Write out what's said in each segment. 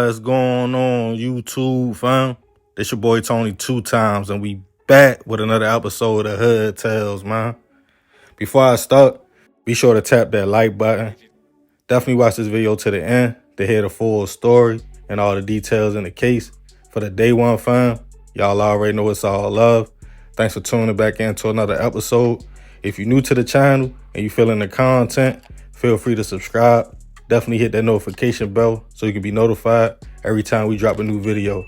What's going on, YouTube, fam? This your boy Tony 2 times, and we back with another episode of Hood Tales, man. Before I start, be sure to tap that like button. Definitely watch this video to the end to hear the full story and all the details in the case. For the day one, fam, y'all already know it's all love. Thanks for tuning back into another episode. If you're new to the channel and you feeling the content, feel free to subscribe. Definitely hit that notification bell so you can be notified every time we drop a new video.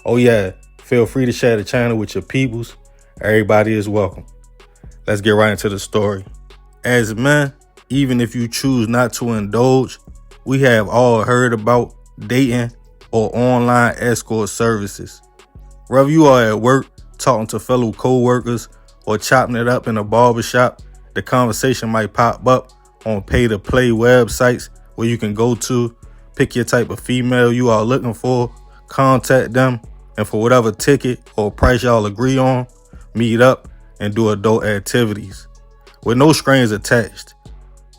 Oh yeah, feel free to share the channel with your peoples. Everybody is welcome. Let's get right into the story. As men, even if you choose not to indulge, we have all heard about dating or online escort services. Whether you are at work, talking to fellow co-workers, or chopping it up in a barbershop, the conversation might pop up on pay-to-play websites where you can go to, pick your type of female you are looking for, contact them, and for whatever ticket or price y'all agree on, meet up and do adult activities with no strings attached.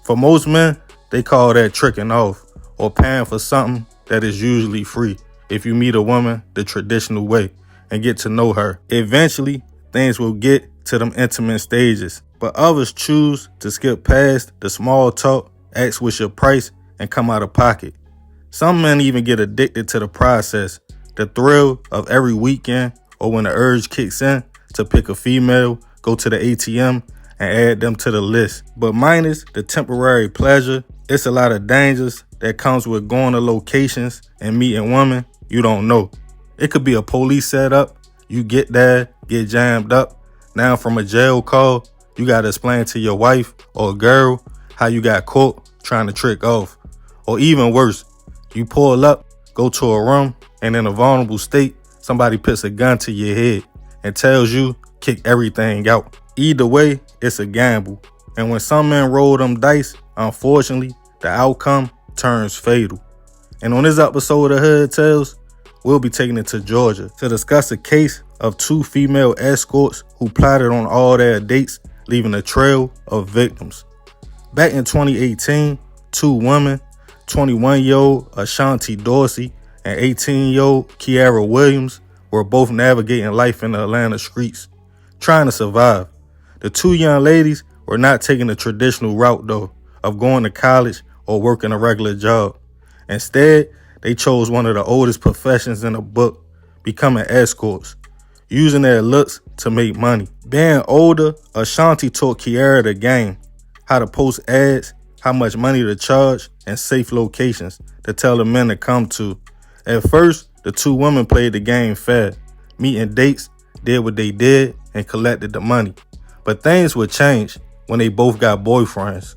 For most men, they call that tricking off or paying for something that is usually free if you meet a woman the traditional way and get to know her. Eventually, things will get to them intimate stages, but others choose to skip past the small talk, ask what's your price, and come out of pocket. Some men even get addicted to the process, the thrill of every weekend or when the urge kicks in to pick a female, go to the ATM, and add them to the list. But minus the temporary pleasure, it's a lot of dangers that comes with going to locations and meeting women you don't know. It could be a police setup, you get there, get jammed up. Now from a jail call, you gotta explain to your wife or girl how you got caught trying to trick off. Or even worse, you pull up, go to a room, and in a vulnerable state, somebody puts a gun to your head and tells you, kick everything out. Either way, it's a gamble. And when some men roll them dice, unfortunately, the outcome turns fatal. And on this episode of Hood Tales, we'll be taking it to Georgia to discuss a case of 2 female escorts who plotted on all their dates, leaving a trail of victims. Back in 2018, 2 women, 21-year-old Ashanti Dorsey and 18-year-old Kiara Williams, were both navigating life in the Atlanta streets, trying to survive. The 2 young ladies were not taking the traditional route, though, of going to college or working a regular job. Instead, they chose one of the oldest professions in the book, becoming escorts, using their looks to make money. Being older, Ashanti taught Kiara the game, how to post ads, how much money to charge, and safe locations to tell the men to come to. At first, the 2 women played the game fair, meeting dates, did what they did, and collected the money. But things would change when they both got boyfriends.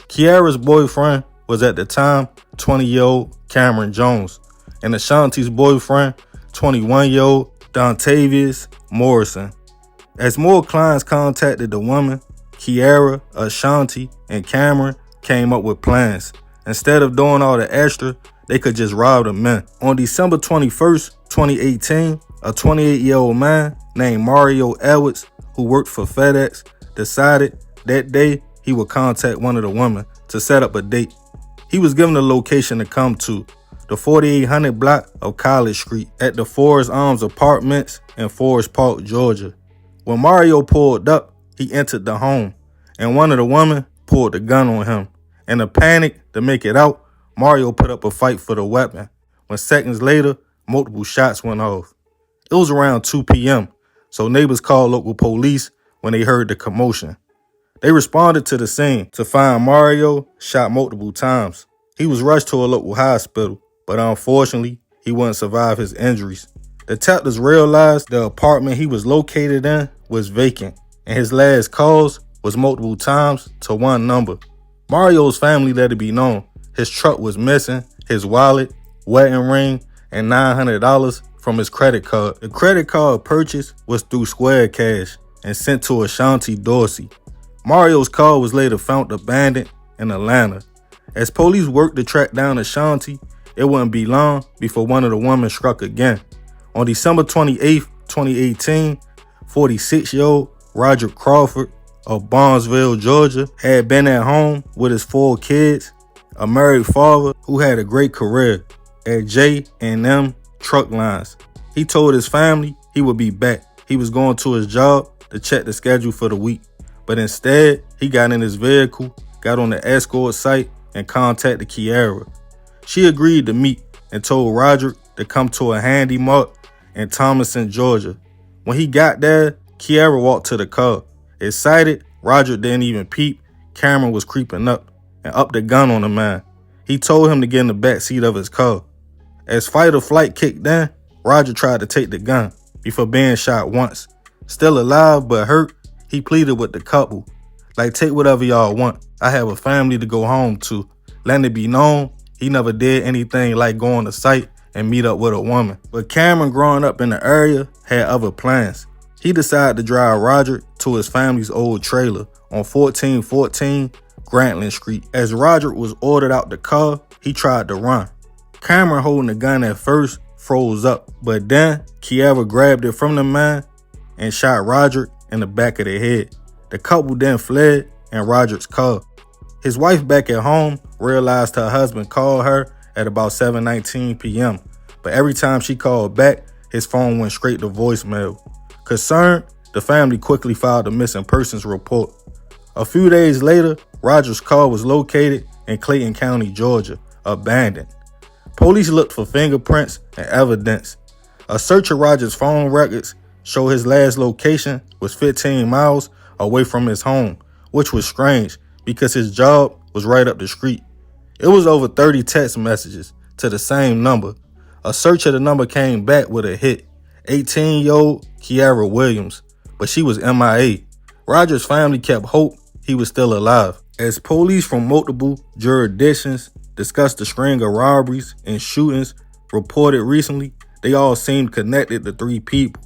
Kiara's boyfriend was at the time 20-year-old Cameron Jones, and Ashanti's boyfriend, 21-year-old Dontavius Morrison. As more clients contacted the woman, Kiara, Ashanti, and Cameron came up with plans. Instead of doing all the extra, they could just rob the men. On December 21st, 2018, a 28-year-old man named Mario Edwards, who worked for FedEx, decided that day he would contact one of the women to set up a date. He was given a location to come to, the 4800 block of College Street at the Forest Arms Apartments in Forest Park, Georgia. When Mario pulled up, he entered the home, and one of the women pulled the gun on him. In a panic to make it out, Mario put up a fight for the weapon. When seconds later, multiple shots went off. It was around 2 p.m., so neighbors called local police when they heard the commotion. They responded to the scene to find Mario shot multiple times. He was rushed to a local hospital, but unfortunately, he wouldn't survive his injuries. Detectives realized the apartment he was located in was vacant, and his last calls was multiple times to one number. Mario's family let it be known his truck was missing, his wallet, wedding ring, and $900 from his credit card. The credit card purchase was through Square Cash and sent to Ashanti Dorsey. Mario's car was later found abandoned in Atlanta. As police worked to track down Ashanti, it wouldn't be long before one of the women struck again. On December 28th, 2018, 46-year-old Roger Crawford of Barnesville, Georgia, had been at home with his 4 kids, a married father who had a great career. at J&M Truck Lines. He told his family he would be back. He was going to his job to check the schedule for the week. But instead, he got in his vehicle, got on the Escorts site, and contacted Kiara. She agreed to meet and told Roderick to come to a handy mart in Thomason, Georgia. When he got there, Kiara walked to the car. Excited, Roderick didn't even peep. Cameron was creeping up and upped the gun on the man. He told him to get in the back seat of his car. As fight or flight kicked in, Roger tried to take the gun before being shot once. Still alive but hurt, he pleaded with the couple. Like, take whatever y'all want. I have a family to go home to. Letting it be known, he never did anything like go on the site and meet up with a woman. But Cameron, growing up in the area, had other plans. He decided to drive Roger to his family's old trailer on 1414 Grantland Street. As Roger was ordered out the car, he tried to run. Cameron, holding the gun at first, froze up, but then Kiara grabbed it from the man and shot Roger in the back of the head. The couple then fled in Roger's car. His wife back at home realized her husband called her at about 7:19 p.m., but every time she called back, his phone went straight to voicemail. Concerned, the family quickly filed a missing persons report. A few days later, Roger's car was located in Clayton County, Georgia, abandoned. Police looked for fingerprints and evidence. A search of Roger's phone records showed his last location was 15 miles away from his home, which was strange because his job was right up the street. It was over 30 text messages to the same number. A search of the number came back with a hit, 18-year-old Kiara Williams, but she was MIA. Roger's family kept hope he was still alive. As police from multiple jurisdictions discussed the string of robberies and shootings reported recently, they all seemed connected to three people: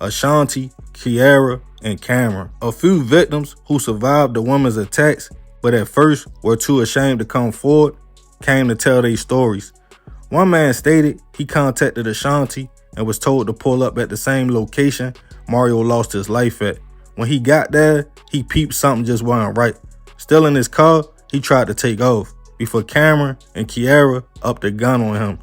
Ashanti, Kiara, and Cameron. A few victims who survived the women's attacks, but at first were too ashamed to come forward, came to tell their stories. One man stated he contacted Ashanti and was told to pull up at the same location Mario lost his life at. When he got there, he peeped something just wasn't right. Still in his car, he tried to take off before Cameron and Kiara upped the gun on him.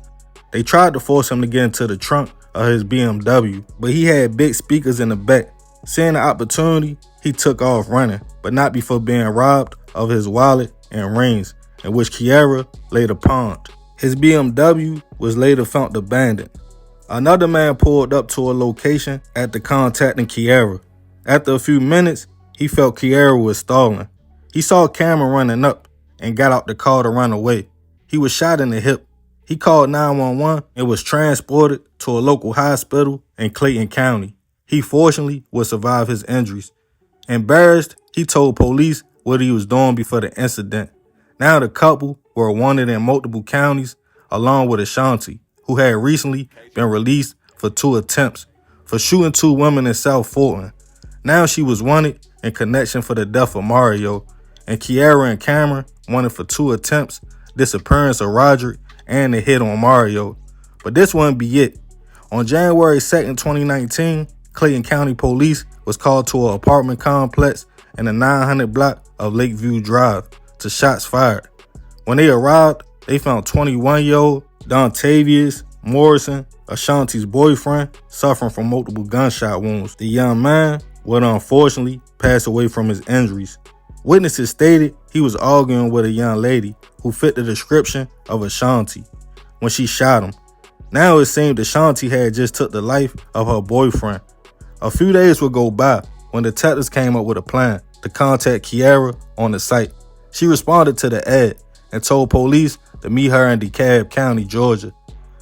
They tried to force him to get into the trunk of his BMW, but he had big speakers in the back. Seeing the opportunity, he took off running, but not before being robbed of his wallet and rings, in which Kiara later pawned. His BMW was later found abandoned. Another man pulled up to a location after contacting Kiara. After a few minutes, he felt Kiara was stalling. He saw Cameron running up and got out the car to run away. He was shot in the hip. He called 911 and was transported to a local hospital in Clayton County. He fortunately would survive his injuries. Embarrassed, he told police what he was doing before the incident. Now the couple were wanted in multiple counties, along with Ashanti, who had recently been released for 2 attempts for shooting 2 women in South Fulton. Now she was wanted in connection for the death of Mario, and Kiara and Cameron wanted for 2 attempts, disappearance of Roger, and the hit on Mario. But this wouldn't be it. On January 2nd, 2019, Clayton County Police was called to an apartment complex in the 900 block of Lakeview Drive to shots fired. When they arrived, they found 21-year-old Dontavius Morrison, Ashanti's boyfriend, suffering from multiple gunshot wounds. The young man would unfortunately pass away from his injuries. Witnesses stated he was arguing with a young lady who fit the description of Ashanti when she shot him. Now it seemed Ashanti had just took the life of her boyfriend. A few days would go by when detectives came up with a plan to contact Kiara on the site. She responded to the ad and told police to meet her in DeKalb County, Georgia.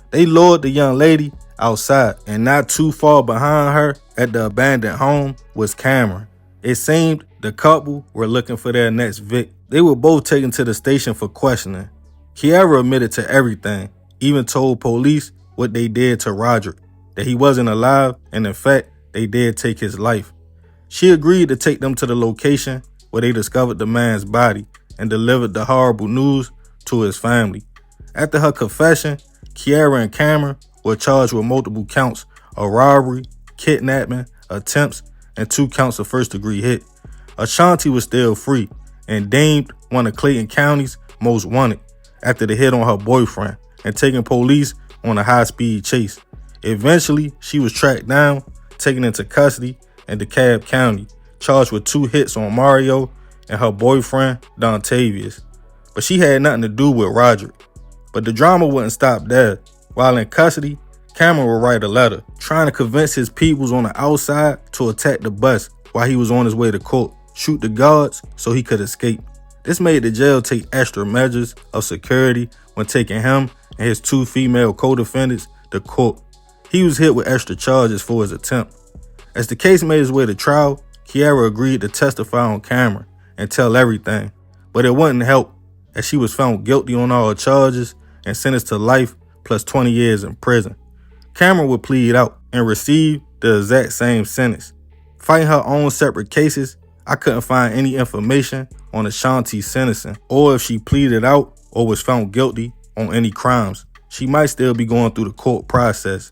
They lured the young lady outside, and not too far behind her at the abandoned home was Cameron. It seemed the couple were looking for their next victim. They were both taken to the station for questioning. Kiara admitted to everything, even told police what they did to Roger, that he wasn't alive, and in fact, they did take his life. She agreed to take them to the location where they discovered the man's body and delivered the horrible news to his family. After her confession, Kiara and Cameron were charged with multiple counts of robbery, kidnapping, attempts, and 2 counts of first-degree hit. Ashanti was still free and deemed one of Clayton County's most wanted after the hit on her boyfriend and taking police on a high-speed chase. Eventually, she was tracked down, taken into custody in DeKalb County, charged with 2 hits on Mario and her boyfriend, Dontavius. But she had nothing to do with Roderick. But the drama wouldn't stop there. While in custody, Cameron would write a letter trying to convince his peoples on the outside to attack the bus while he was on his way to court, shoot the guards so he could escape. This made the jail take extra measures of security when taking him and his 2 female co-defendants to court. He was hit with extra charges for his attempt. As the case made its way to trial, Kiara agreed to testify on camera and tell everything, but it wouldn't help as she was found guilty on all charges and sentenced to life plus 20 years in prison. Cameron would plead out and receive the exact same sentence. Fighting her own separate cases, I couldn't find any information on Ashanti's sentencing or if she pleaded out or was found guilty on any crimes. She might still be going through the court process.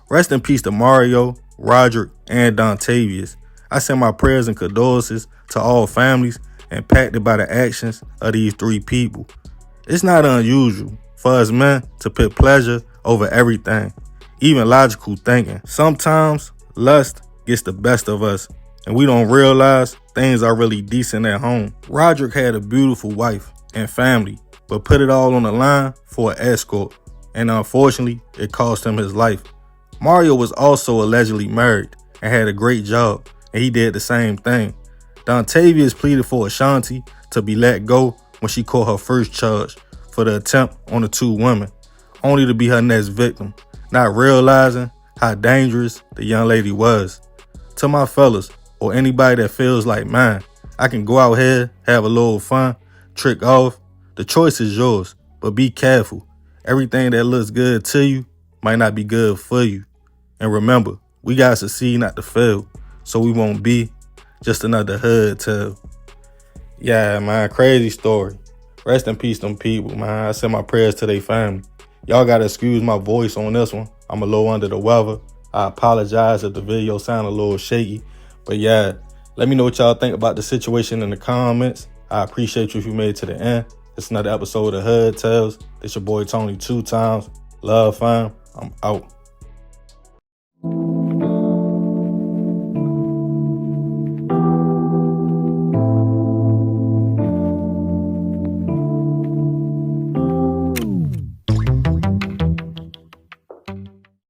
Rest in peace to Mario, Roderick, and Dontavius. I send my prayers and condolences to all families impacted by the actions of these 3 people. It's not unusual for us men to put pleasure over everything, even logical thinking. Sometimes lust gets the best of us and we don't realize things are really decent at home. Roderick had a beautiful wife and family, but put it all on the line for an escort, and unfortunately, it cost him his life. Mario was also allegedly married and had a great job, and he did the same thing. Dontavius pleaded for Ashanti to be let go when she caught her first charge for the attempt on the 2 women, only to be her next victim, not realizing how dangerous the young lady was. To my fellas, or anybody that feels like mine, I can go out here, have a little fun, trick off. The choice is yours, but be careful. Everything that looks good to you might not be good for you. And remember, we gotta succeed, not to fail, so we won't be just another hood tale. Yeah, man, crazy story. Rest in peace, them people, man. I send my prayers to their family. Y'all gotta excuse my voice on this one. I'm a little under the weather. I apologize if the video sounded a little shaky. But yeah, let me know what y'all think about the situation in the comments. I appreciate you if you made it to the end. It's another episode of Hood Tales. It's your boy Tony 2 times. Love, fam. I'm out.